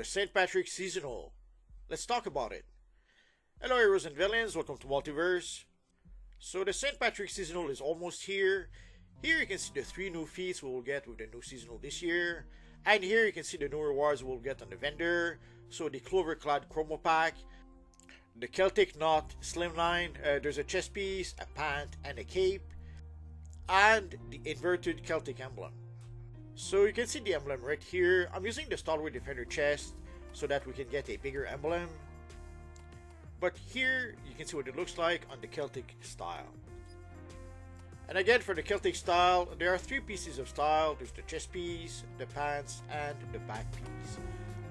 the St. Patrick's Seasonal. Let's talk about it. Hello heroes and villains, welcome to Multiverse. So the St. Patrick's Seasonal is almost here. Here you can see the 3 new feats we will get with the new seasonal this year. And here you can see the new rewards we'll get on the vendor. So the Clover Clad Chromo Pack, the Celtic Knot Slimline, there's a chest piece, a pant, and a cape, and the inverted Celtic emblem. So you can see the emblem right here. I'm using the Stalwart Defender chest so that we can get a bigger emblem. But here you can see what it looks like on the Celtic style. And again, for the Celtic style, there are 3 pieces of style. There's the chest piece, the pants, and the back piece.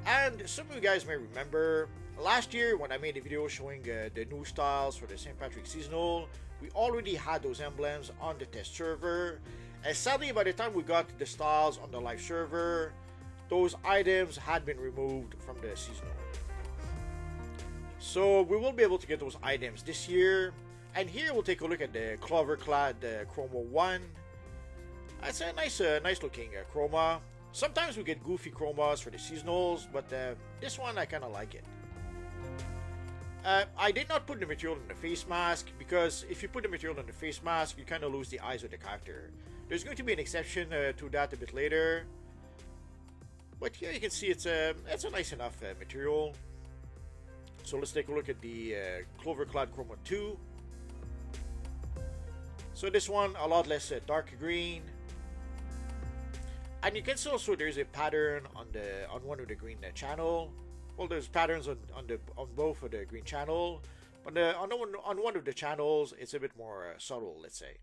And some of you guys may remember, last year when I made a video showing the new styles for the St. Patrick's Seasonal, we already had those emblems on the test server. And sadly, by the time we got the styles on the live server, those items had been removed from the seasonal. So we will be able to get those items this year. And here we'll take a look at the Clover Clad Chroma 1. It's a nice looking chroma. Sometimes we get goofy chromas for the seasonals, but this one I kind of like it. I did not put the material on the face mask because if you put the material on the face mask, you kind of lose the eyes of the character. There's going to be an exception to that a bit later. But here you can see it's a nice enough material. So let's take a look at the Clover Clad Chroma 2. So this one a lot less dark green. And you can see also there's a pattern on one of the green channel. Well, there's patterns on both of the green channel, but on one of the channels it's a bit more subtle, let's say.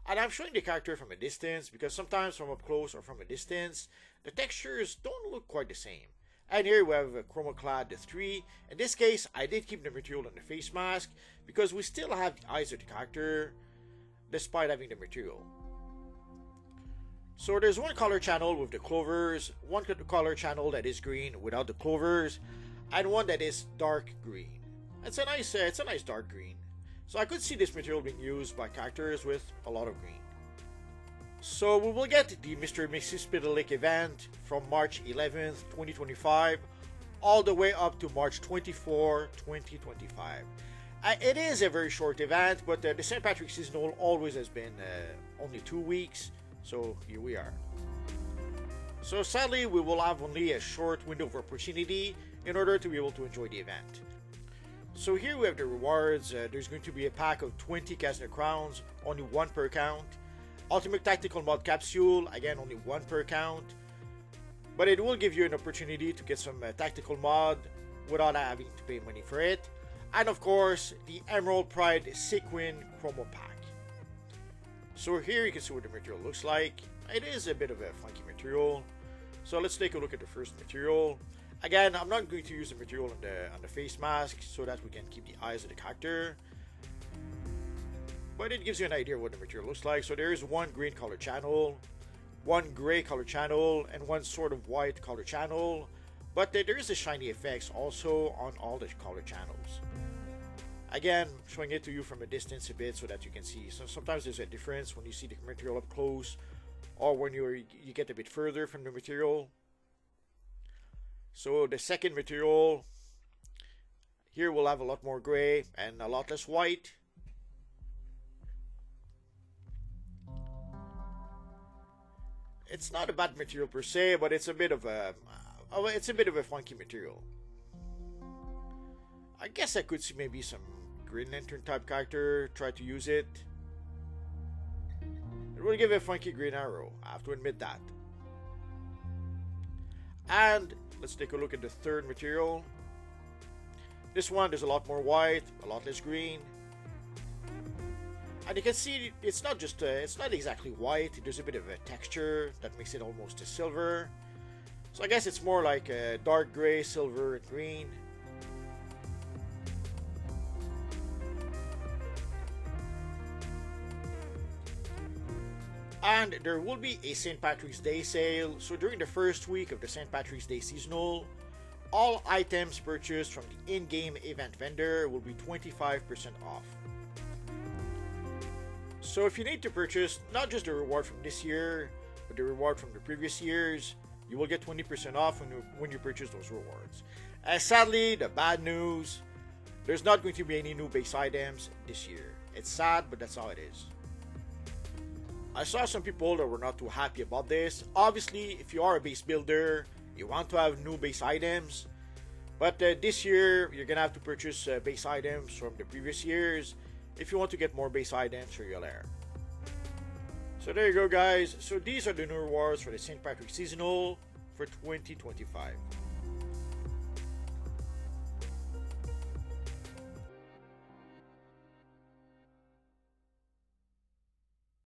And I'm showing the character from a distance because sometimes from up close or from a distance, the textures don't look quite the same. And here we have Chroma Clad 3. In this case, I did keep the material on the face mask because we still have the eyes of the character despite having the material. So there's one color channel with the clovers, one color channel that is green without the clovers, and one that is dark green. It's a nice dark green. So I could see this material being used by characters with a lot of green. So we will get the Mr. Mxyzptlk event from March 11th, 2025, all the way up to March 24, 2025. It is a very short event, but the St. Patrick's Seasonal always has been only 2 weeks. So here we are. So sadly, we will have only a short window of opportunity in order to be able to enjoy the event. So here we have the rewards. There's going to be a pack of 20 Kazner Crowns, only 1 per count. Ultimate Tactical Mod Capsule, again only 1 per count. But it will give you an opportunity to get some tactical mod without having to pay money for it. And of course, the Emerald Pride Sequin Chromo Pack. So here you can see what the material looks like. It is a bit of a funky material. So let's take a look at the first material. Again, I'm not going to use the material on the face mask so that we can keep the eyes of the character. But it gives you an idea of what the material looks like. So there is 1 green color channel, 1 gray color channel, and 1 sort of white color channel. But there is a shiny effects also on all the color channels. Again, showing it to you from a distance a bit so that you can see. So sometimes there's a difference when you see the material up close or when you get a bit further from the material. So the second material, here we'll have a lot more gray and a lot less white. It's not a bad material per se, but it's a bit of a funky material. I guess I could see maybe some Green Lantern type character try to use it. It will give a funky green arrow, I have to admit that. And let's take a look at the third material. This one, there's a lot more white, a lot less green. And you can see it's not exactly white, there's a bit of a texture that makes it almost a silver. So I guess it's more like a dark gray, silver, and green. And there will be a St. Patrick's Day sale, so during the first week of the St. Patrick's Day seasonal, all items purchased from the in-game event vendor will be 25% off. So if you need to purchase not just the reward from this year, but the reward from the previous years, You will get 20% off when you purchase those rewards. Sadly, the bad news, there's not going to be any new base items this year. It's sad, but that's how it is. I saw some people that were not too happy about this. Obviously, if you are a base builder, you want to have new base items. But this year, you're going to have to purchase base items from the previous years if you want to get more base items for your lair. So there you go, guys. So these are the new rewards for the St. Patrick's Seasonal for 2025.